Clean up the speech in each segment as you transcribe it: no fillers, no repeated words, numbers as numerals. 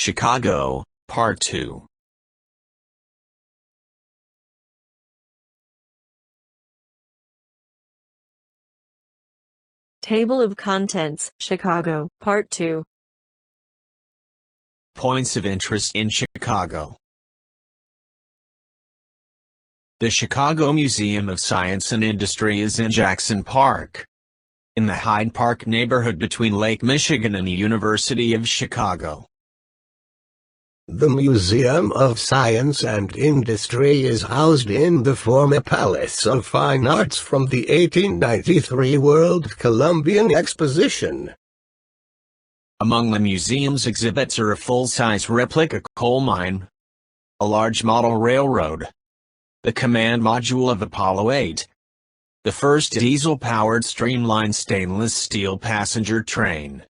Chicago, Part 2. Table of Contents, Chicago, Part 2. Points of interest in Chicago. The Chicago Museum of Science and Industry is in Jackson Park, in the Hyde Park neighborhood between Lake Michigan and the University of Chicago. The Museum of Science and Industry is housed in the former Palace of Fine Arts from the 1893 World Columbian Exposition. Among the museum's exhibits are a full-size replica coal mine, a large model railroad, the command module of Apollo 8, the first diesel-powered streamlined stainless steel passenger train,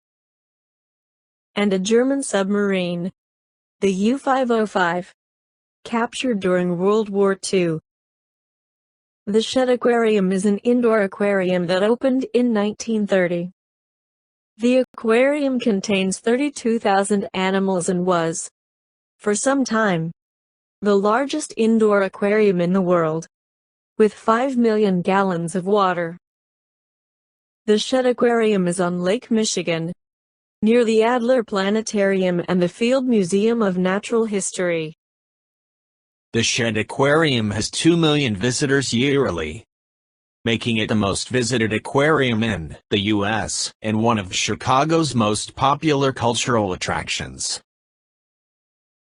and a German submarine, the U-505, captured during World War II. The Shed Aquarium is an indoor aquarium that opened in 1930. The aquarium contains 32,000 animals and was, for some time, the largest indoor aquarium in the world, with 5 million gallons of water. The Shed Aquarium is on Lake Michigan, near the Adler Planetarium and the Field Museum of Natural History. The Shed Aquarium has 2 million visitors yearly, making it the most visited aquarium in the U.S. and one of Chicago's most popular cultural attractions.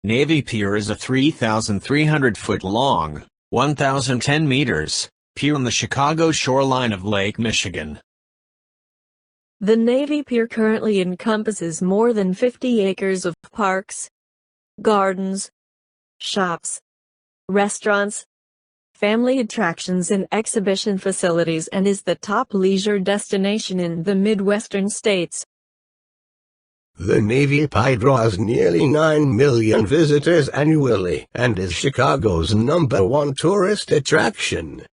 Navy Pier is a 3,300-foot-long, 1,010 meters, pier on the Chicago shoreline of Lake Michigan. The Navy Pier currently encompasses more than 50 acres of parks, gardens, shops, restaurants, family attractions and exhibition facilities and is the top leisure destination in the Midwestern states. The Navy Pier draws nearly 9 million visitors annually and is Chicago's #1 tourist attraction.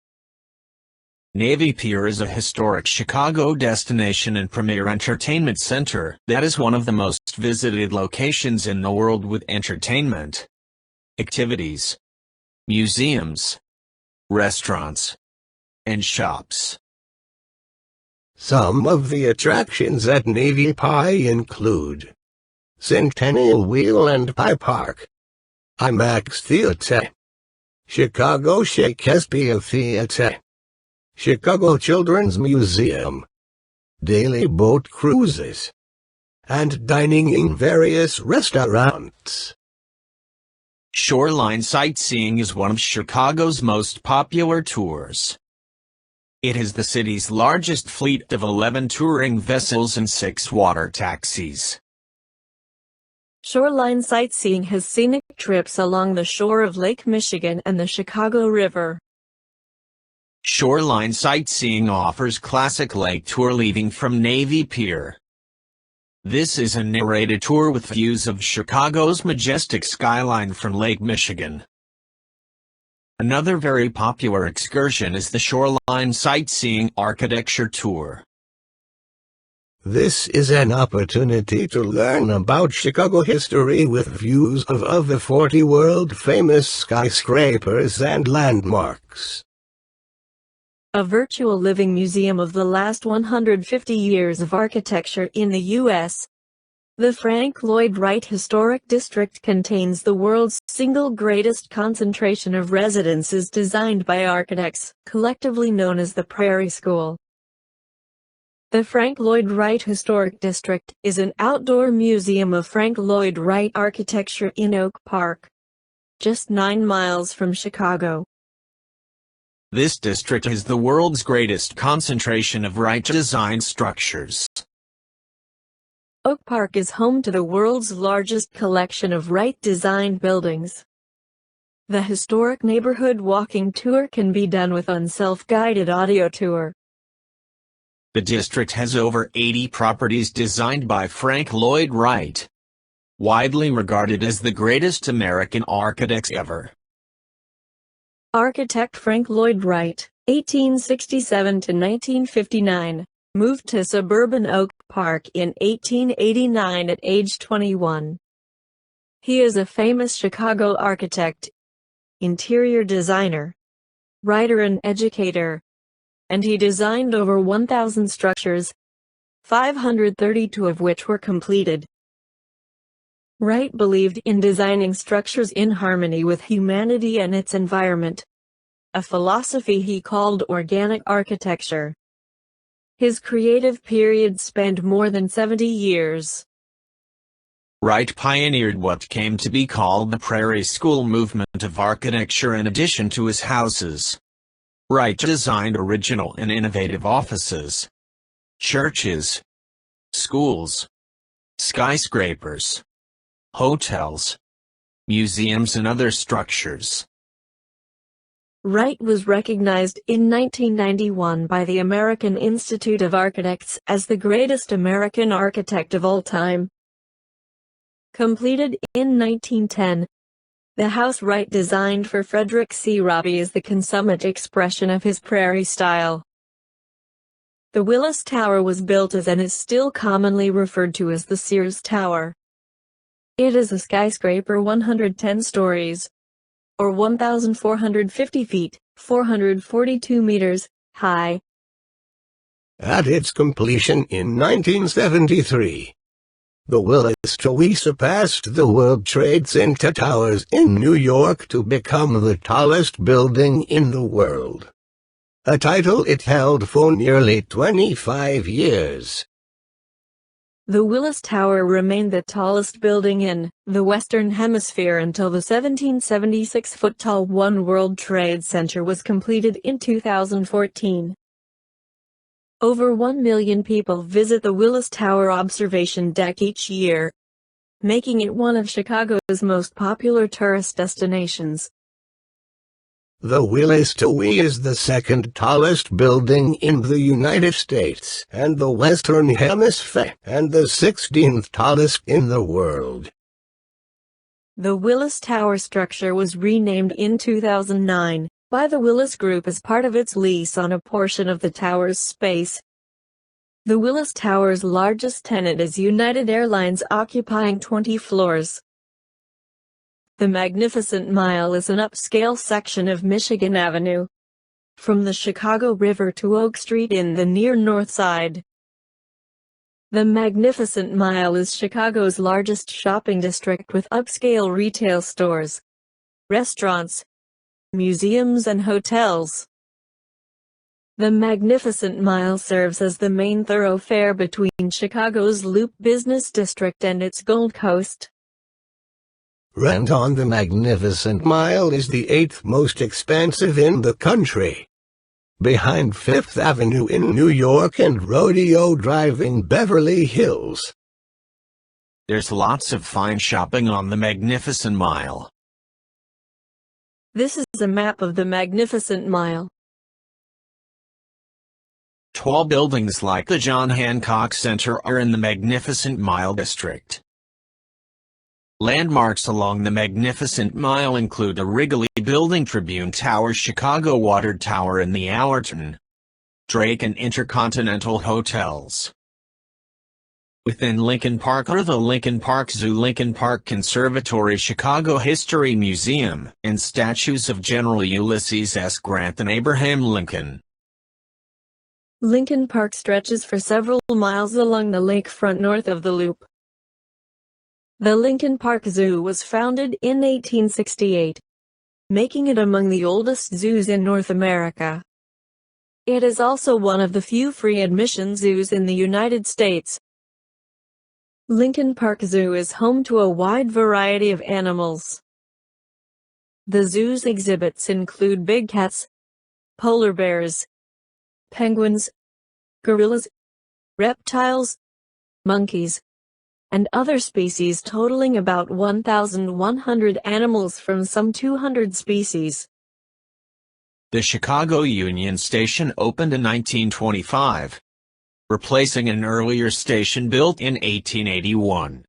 Navy Pier is a historic Chicago destination and premier entertainment center that is one of the most visited locations in the world with entertainment, activities, museums, restaurants, and shops. Some of the attractions at Navy Pier include Centennial Wheel and Pie Park, IMAX Theater, Chicago Shakespeare Theater, Chicago Children's Museum, daily boat cruises, and dining in various restaurants. Shoreline Sightseeing is one of Chicago's most popular tours. It has the city's largest fleet of 11 touring vessels and 6 water taxis. Shoreline Sightseeing has scenic trips along the shore of Lake Michigan and the Chicago River. Shoreline Sightseeing offers classic lake tour leaving from Navy Pier. This is a narrated tour with views of Chicago's majestic skyline from Lake Michigan. Another very popular excursion is the Shoreline Sightseeing Architecture Tour. This is an opportunity to learn about Chicago history with views of over 40 world-famous skyscrapers and landmarks. A virtual living museum of the last 150 years of architecture in the U.S. The Frank Lloyd Wright Historic District contains the world's single greatest concentration of residences designed by architects, collectively known as the Prairie School. The Frank Lloyd Wright Historic District is an outdoor museum of Frank Lloyd Wright architecture in Oak Park, just 9 miles from Chicago. This district is the world's greatest concentration of Wright-designed structures. Oak Park is home to the world's largest collection of Wright-designed buildings. The historic neighborhood walking tour can be done with a self-guided audio tour. The district has over 80 properties designed by Frank Lloyd Wright, widely regarded as the greatest American architects ever. Architect Frank Lloyd Wright, 1867 to 1959, moved to suburban Oak Park in 1889 at age 21. He is a famous Chicago architect, interior designer, writer and educator, and he designed over 1,000 structures, 532 of which were completed. Wright believed in designing structures in harmony with humanity and its environment, a philosophy he called organic architecture. His creative period spanned more than 70 years. Wright pioneered what came to be called the Prairie School movement of architecture in addition to his houses. Wright designed original and innovative offices, churches, schools, skyscrapers, hotels, museums and other structures. Wright was recognized in 1991 by the American Institute of Architects as the greatest American architect of all time. Completed in 1910, the house Wright designed for Frederick C. Robbie is the consummate expression of his prairie style. The Willis Tower was built as and is still commonly referred to as the Sears Tower. It is a skyscraper 110 stories, or 1,450 feet, 442 meters, high. At its completion in 1973, the Willis Tower surpassed the World Trade Center towers in New York to become the tallest building in the world, a title it held for nearly 25 years. The Willis Tower remained the tallest building in the Western Hemisphere until the 1776-foot-tall One World Trade Center was completed in 2014. Over 1 million people visit the Willis Tower observation deck each year, making it one of Chicago's most popular tourist destinations. The Willis Tower is the second tallest building in the United States and the Western Hemisphere, and the 16th tallest in the world. The Willis Tower structure was renamed in 2009 by the Willis Group as part of its lease on a portion of the tower's space. The Willis Tower's largest tenant is United Airlines, occupying 20 floors. The Magnificent Mile is an upscale section of Michigan Avenue, from the Chicago River to Oak Street in the near North Side. The Magnificent Mile is Chicago's largest shopping district with upscale retail stores, restaurants, museums and hotels. The Magnificent Mile serves as the main thoroughfare between Chicago's Loop Business District and its Gold Coast. Rent on the Magnificent Mile is the 8th most expensive in the country, behind Fifth Avenue in New York and Rodeo Drive in Beverly Hills. There's lots of fine shopping on the Magnificent Mile. This is a map of the Magnificent Mile. Tall buildings like the John Hancock Center are in the Magnificent Mile district. Landmarks along the Magnificent Mile include the Wrigley Building, Tribune Tower, Chicago Water Tower and the Allerton, Drake and Intercontinental Hotels. Within Lincoln Park are the Lincoln Park Zoo, Lincoln Park Conservatory, Chicago History Museum, and statues of General Ulysses S. Grant and Abraham Lincoln. Lincoln Park stretches for several miles along the lakefront north of the Loop. The Lincoln Park Zoo was founded in 1868, making it among the oldest zoos in North America. It is also one of the few free admission zoos in the United States. Lincoln Park Zoo is home to a wide variety of animals. The zoo's exhibits include big cats, polar bears, penguins, gorillas, reptiles, monkeys, and other species totaling about 1,100 animals from some 200 species. The Chicago Union Station opened in 1925, replacing an earlier station built in 1881.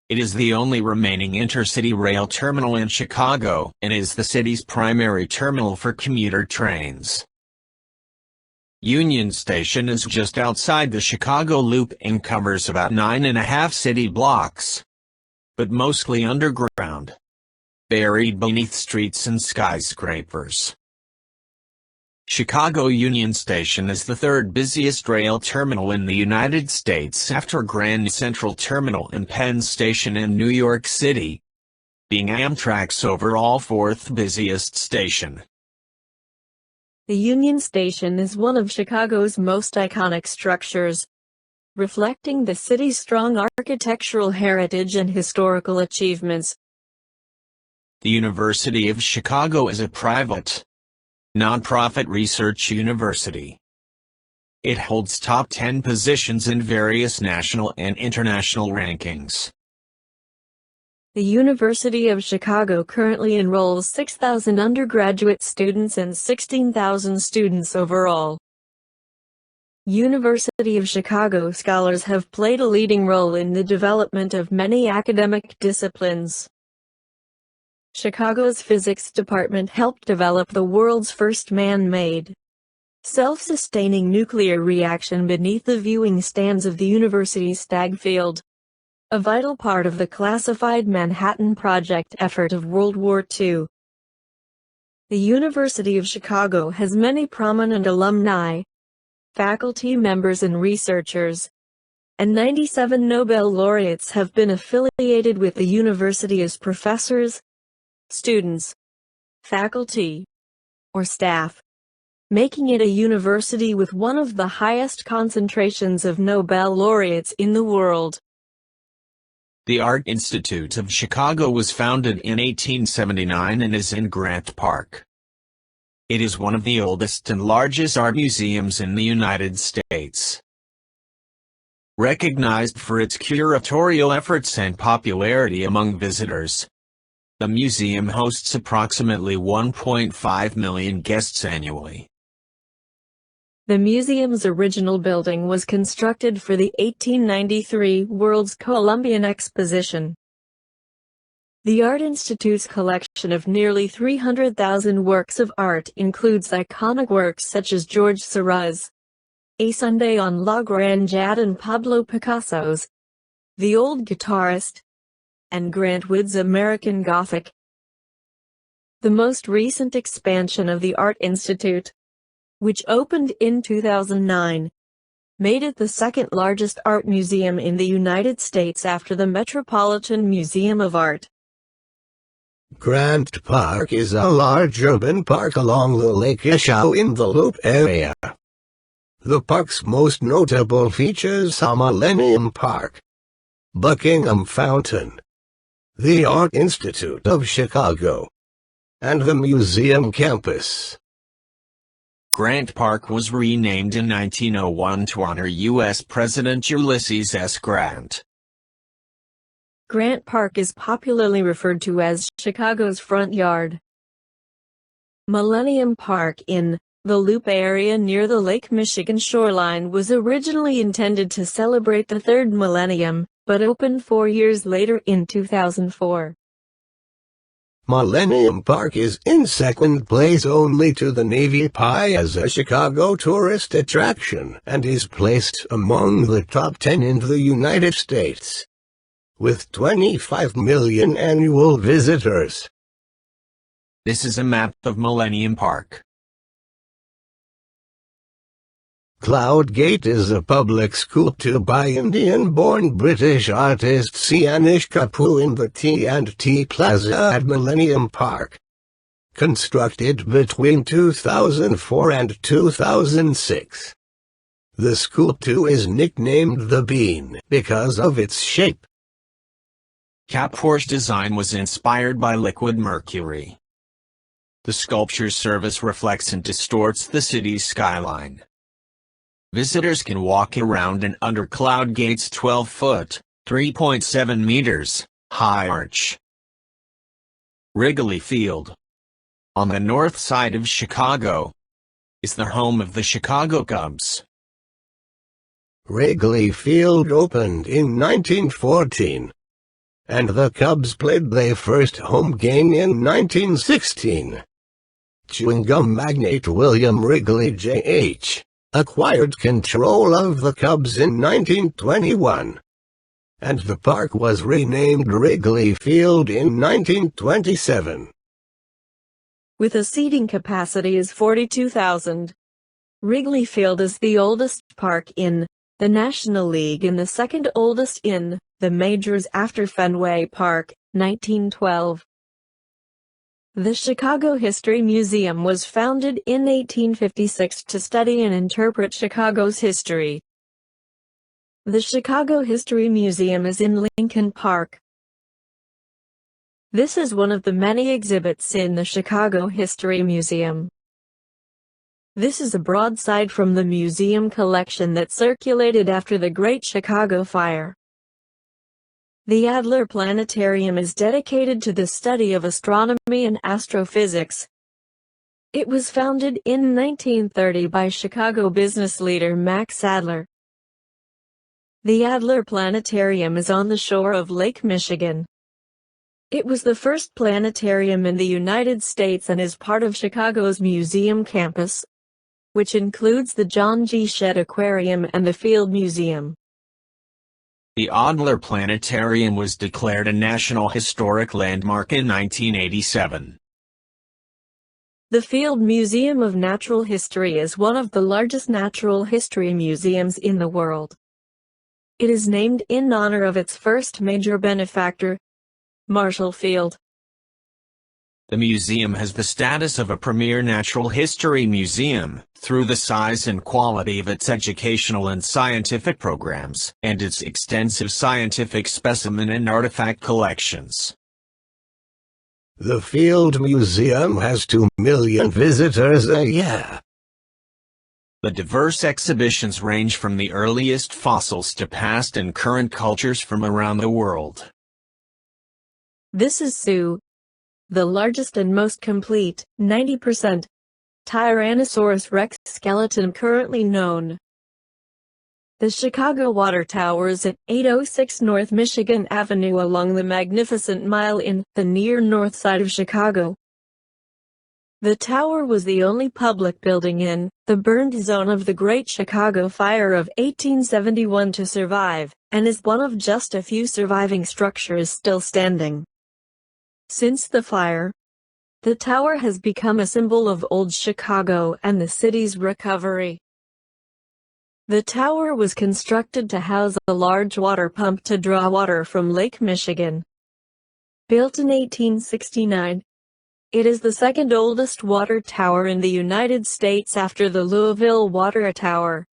It is the only remaining intercity rail terminal in Chicago, and is the city's primary terminal for commuter trains. Union Station is just outside the Chicago Loop and covers about 9.5 city blocks. but mostly underground, buried beneath streets and skyscrapers. Chicago Union Station is the third busiest rail terminal in the United States after Grand Central Terminal and Penn Station in New York City, being Amtrak's overall fourth busiest station. The Union Station is one of Chicago's most iconic structures, reflecting the city's strong architectural heritage and historical achievements. The University of Chicago is a private, nonprofit research university. It holds top 10 positions in various national and international rankings. The University of Chicago currently enrolls 6,000 undergraduate students and 16,000 students overall. University of Chicago scholars have played a leading role in the development of many academic disciplines. Chicago's physics department helped develop the world's first man-made, self-sustaining nuclear reaction beneath the viewing stands of the university's Stagg Field, a vital part of the classified Manhattan Project effort of World War II. The University of Chicago has many prominent alumni, faculty members and researchers, and 97 Nobel laureates have been affiliated with the university as professors, students, faculty, or staff, making it a university with one of the highest concentrations of Nobel laureates in the world. The Art Institute of Chicago was founded in 1879 and is in Grant Park. It is one of the oldest and largest art museums in the United States. Recognized for its curatorial efforts and popularity among visitors, the museum hosts approximately 1.5 million guests annually. The museum's original building was constructed for the 1893 World's Columbian Exposition. The Art Institute's collection of nearly 300,000 works of art includes iconic works such as George Seurat's A Sunday on La Grande Jatte and Pablo Picasso's The Old Guitarist, and Grant Wood's American Gothic. The most recent expansion of the Art Institute, which opened in 2009, made it the second largest art museum in the United States after the Metropolitan Museum of Art. Grant Park is a large urban park along the Lake Echo in the Loop area. The park's most notable features are Millennium Park, Buckingham Fountain, the Art Institute of Chicago, and the museum campus. Grant Park was renamed in 1901 to honor U.S. President Ulysses S. Grant. Grant Park is popularly referred to as Chicago's front yard. Millennium Park in the Loop area near the Lake Michigan shoreline was originally intended to celebrate the third millennium, but opened 4 years later in 2004. Millennium Park is in second place only to the Navy Pier as a Chicago tourist attraction and is placed among the top 10 in the United States, with 25 million annual visitors. This is a map of Millennium Park. Cloud Gate is a public sculpture by Indian-born British artist Sianish Kapoor in the T&T Plaza at Millennium Park. Constructed between 2004 and 2006. The sculpture is nicknamed the Bean because of its shape. Kapoor's design was inspired by liquid mercury. The sculpture's surface reflects and distorts the city's skyline. Visitors can walk around and under Cloud Gate's 12-foot, 3.7 meters, high arch. Wrigley Field, on the north side of Chicago, is the home of the Chicago Cubs. Wrigley Field opened in 1914, and the Cubs played their first home game in 1916. Chewing gum magnate William Wrigley Jr. acquired control of the Cubs in 1921. and the park was renamed Wrigley Field in 1927. With a seating capacity of 42,000. Wrigley Field is the oldest park in the National League and the second oldest in the majors after Fenway Park, 1912. The Chicago History Museum was founded in 1856 to study and interpret Chicago's history. The Chicago History Museum is in Lincoln Park. This is one of the many exhibits in the Chicago History Museum. This is a broadside from the museum collection that circulated after the Great Chicago Fire. The Adler Planetarium is dedicated to the study of astronomy and astrophysics. It was founded in 1930 by Chicago business leader Max Adler. The Adler Planetarium is on the shore of Lake Michigan. It was the first planetarium in the United States and is part of Chicago's museum campus, which includes the John G. Shedd Aquarium and the Field Museum. The Adler Planetarium was declared a National Historic Landmark in 1987. The Field Museum of Natural History is one of the largest natural history museums in the world. It is named in honor of its first major benefactor, Marshall Field. The museum has the status of a premier natural history museum, through the size and quality of its educational and scientific programs, and its extensive scientific specimen and artifact collections. The Field Museum has 2 million visitors a year. The diverse exhibitions range from the earliest fossils to past and current cultures from around the world. This is Zoo, the largest and most complete, 90%, Tyrannosaurus rex skeleton currently known. The Chicago Water Tower is at 806 North Michigan Avenue along the Magnificent Mile in the near north side of Chicago. The tower was the only public building in the burned zone of the Great Chicago Fire of 1871 to survive, and is one of just a few surviving structures still standing. Since the fire, the tower has become a symbol of old Chicago and the city's recovery. The tower was constructed to house a large water pump to draw water from Lake Michigan. Built in 1869, it is the second oldest water tower in the United States after the Louisville Water Tower.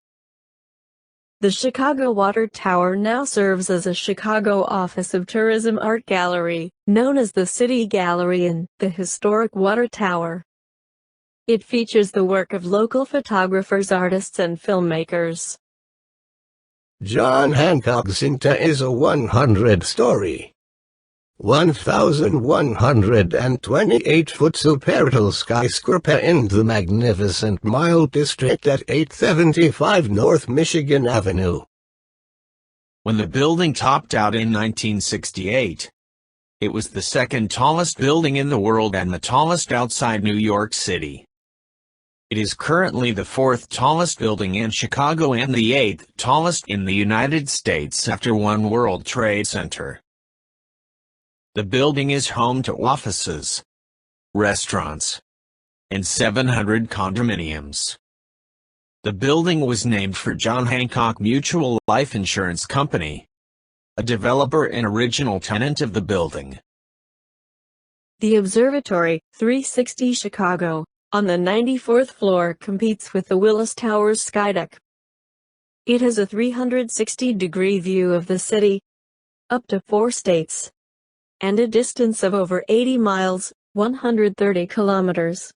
The Chicago Water Tower now serves as a Chicago Office of Tourism art gallery, known as the City Gallery in the historic Water Tower. It features the work of local photographers, artists, and filmmakers. John Hancock Center is a 100-story, 1,128-foot supertall skyscraper in the Magnificent Mile district at 875 North Michigan Avenue. When the building topped out in 1968, it was the second tallest building in the world and the tallest outside New York City. It is currently the 4th tallest building in Chicago and the 8th tallest in the United States after One World Trade Center. The building is home to offices, restaurants, and 700 condominiums. The building was named for John Hancock Mutual Life Insurance Company, a developer and original tenant of the building. The Observatory, 360 Chicago, on the 94th floor competes with the Willis Tower's skydeck. It has a 360-degree view of the city, up to 4 states, and a distance of over 80 miles, 130 kilometers.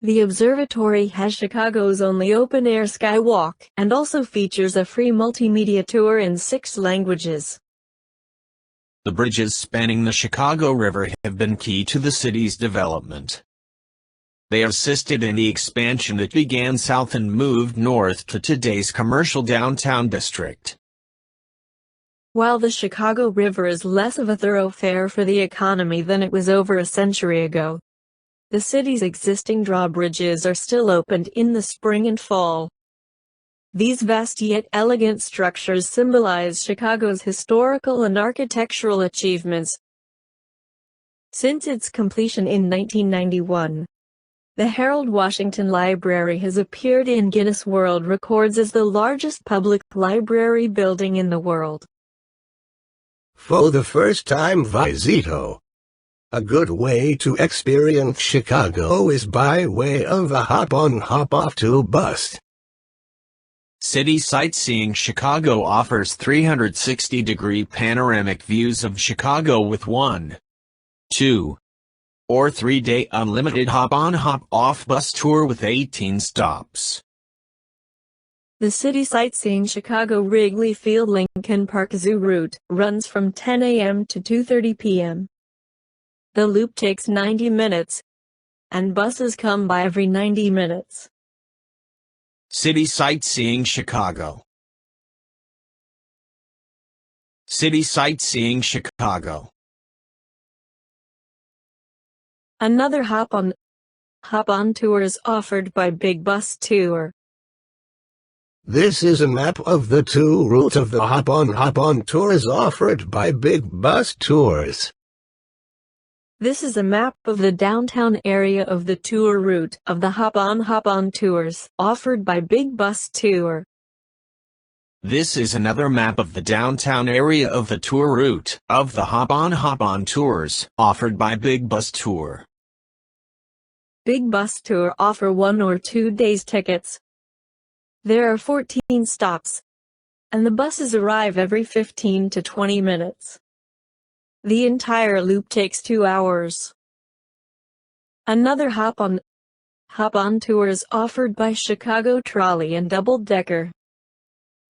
The observatory has Chicago's only open-air skywalk and also features a free multimedia tour in 6 languages. The bridges spanning the Chicago River have been key to the city's development. They assisted in the expansion that began south and moved north to today's commercial downtown district. While the Chicago River is less of a thoroughfare for the economy than it was over a century ago, the city's existing drawbridges are still opened in the spring and fall. These vast yet elegant structures symbolize Chicago's historical and architectural achievements. Since its completion in 1991, the Harold Washington Library has appeared in Guinness World Records as the largest public library building in the world. For the first time visito. A good way to experience Chicago is by way of a hop-on hop-off tour bus. City Sightseeing Chicago offers 360-degree panoramic views of Chicago with 1, 2, or 3-day unlimited hop-on hop-off bus tour with 18 stops. The City Sightseeing Chicago Wrigley Field Lincoln Park Zoo route runs from 10 a.m. to 2:30 p.m. The loop takes 90 minutes, and buses come by every 90 minutes. City Sightseeing Chicago. City Sightseeing Chicago. Another hop-on tour is offered by Big Bus Tour. This is a map of the two routes of the hop-on tours offered by Big Bus Tours. This is a map of the downtown area of the tour route of the hop-on tours offered by Big Bus Tour. This is another map of the downtown area of the tour route of the hop-on tours offered by Big Bus Tour. Big Bus Tour offer 1 or 2 days tickets. There are 14 stops, and the buses arrive every 15 to 20 minutes. The entire loop takes 2 hours. Another hop-on tour is offered by Chicago Trolley and Double Decker.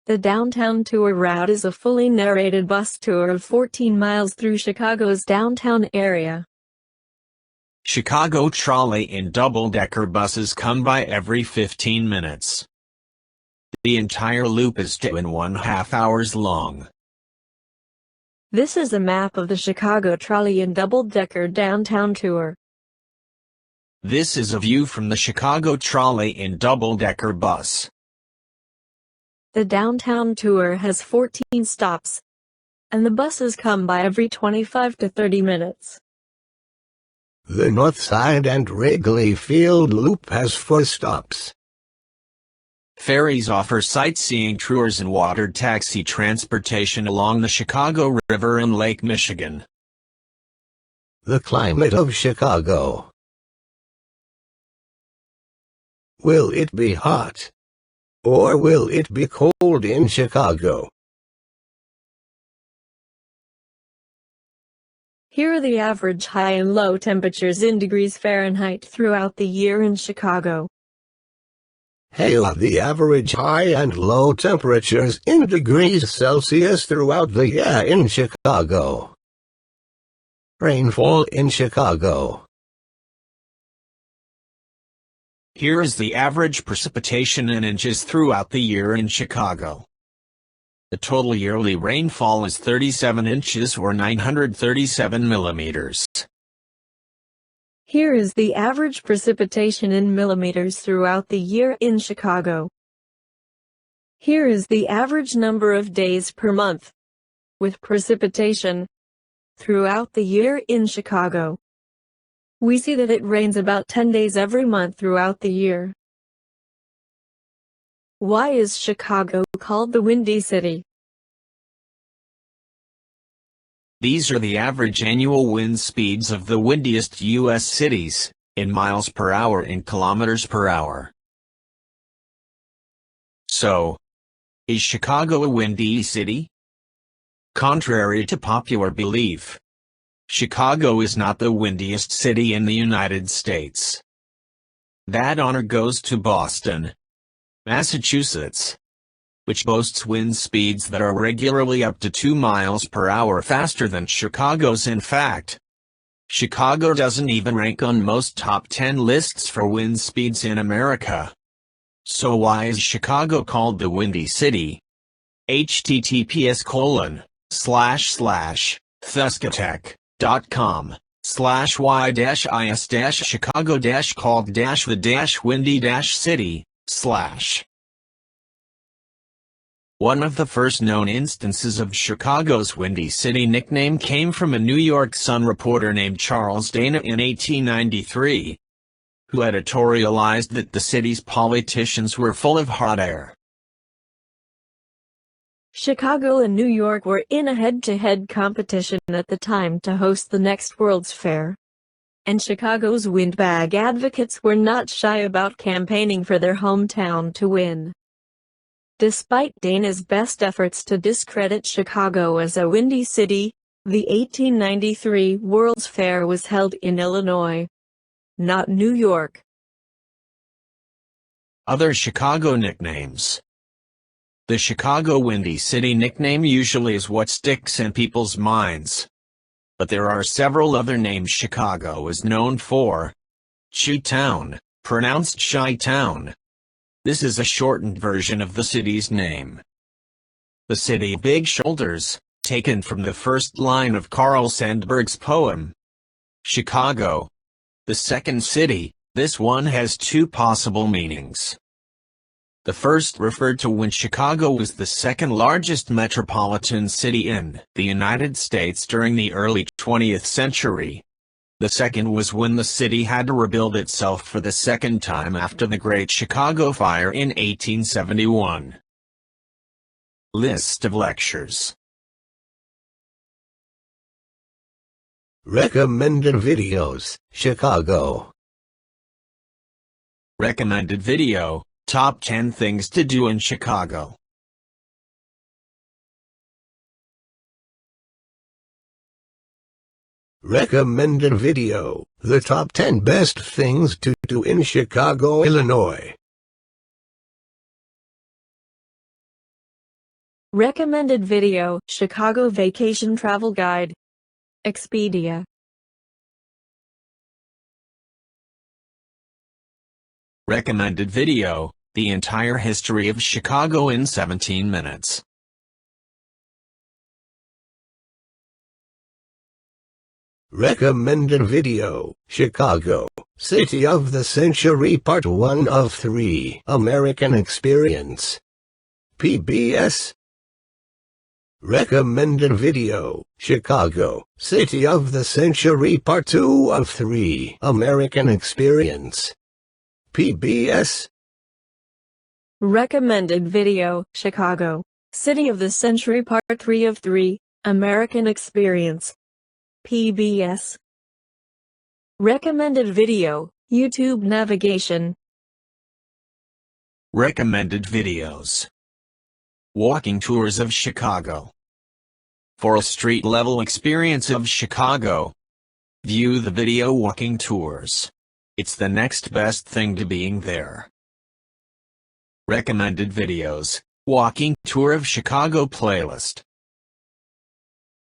The downtown tour route is a fully narrated bus tour of 14 miles through Chicago's downtown area. Chicago Trolley and double-decker buses come by every 15 minutes. The entire loop is 2.5 hours long. This is a map of the Chicago Trolley and Double-Decker Downtown Tour. This is a view from the Chicago Trolley and Double-Decker bus. The downtown tour has 14 stops, and the buses come by every 25 to 30 minutes. The North Side and Wrigley Field Loop has 4 stops. Ferries offer sightseeing tours and water taxi transportation along the Chicago River and Lake Michigan. The climate of Chicago. Will it be hot? Or will it be cold in Chicago? Here are the average high and low temperatures in degrees Fahrenheit throughout the year in Chicago. Here are the average high and low temperatures in degrees Celsius throughout the year in Chicago. Rainfall in Chicago. Here is the average precipitation in inches throughout the year in Chicago. The total yearly rainfall is 37 inches or 937 millimeters. Here is the average precipitation in millimeters throughout the year in Chicago. Here is the average number of days per month with precipitation throughout the year in Chicago. We see that it rains about 10 days every month throughout the year. Why is Chicago called the Windy City? These are the average annual wind speeds of the windiest U.S. cities, in miles per hour and kilometers per hour. So, is Chicago a windy city? Contrary to popular belief, Chicago is not the windiest city in the United States. That honor goes to Boston, Massachusetts, which boasts wind speeds that are regularly up to 2 miles per hour faster than Chicago's. In fact, Chicago doesn't even rank on most top 10 lists for wind speeds in America. So why is Chicago called the Windy City? https://thuscatech.com/y-is-chicago-called-the-windy-city/ One of the first known instances of Chicago's Windy City nickname came from a New York Sun reporter named Charles Dana in 1893, who editorialized that the city's politicians were full of hot air. Chicago and New York were in a head-to-head competition at the time to host the next World's Fair. And Chicago's windbag advocates were not shy about campaigning for their hometown to win. Despite Dana's best efforts to discredit Chicago as a windy city, the 1893 World's Fair was held in Illinois, not New York. Other Chicago nicknames. The Chicago Windy City nickname usually is what sticks in people's minds. But there are several other names Chicago is known for. Chi-Town, pronounced Chi-Town. This is a shortened version of the city's name. The City of Big Shoulders, taken from the first line of Carl Sandburg's poem, Chicago, the second city. This one has two possible meanings. The first referred to when Chicago was the second largest metropolitan city in the United States during the early 20th century. The second was when the city had to rebuild itself for the second time after the Great Chicago Fire in 1871. List of lectures. Recommended videos, Chicago. Recommended video, Top 10 Things to Do in Chicago. Recommended video, the top 10 best things to do in Chicago, Illinois. Recommended video, Chicago Vacation Travel Guide. Expedia. Recommended video, the entire history of Chicago in 17 minutes. Recommended video, Chicago, City of the Century Part 1 of 3, American Experience. PBS. Recommended video, Chicago, City of the Century Part 2 of 3, American Experience. PBS. Recommended video, Chicago, City of the Century Part 3 of 3, American Experience. PBS. Recommended video, YouTube navigation. Recommended videos. Walking tours of Chicago. For a street-level experience of Chicago, view the video walking tours. It's the next best thing to being there. Recommended videos, walking tour of Chicago playlist.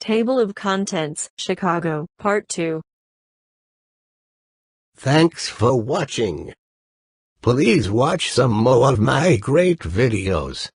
Table of Contents, Chicago, Part 2. Thanks for watching. Please watch some more of my great videos.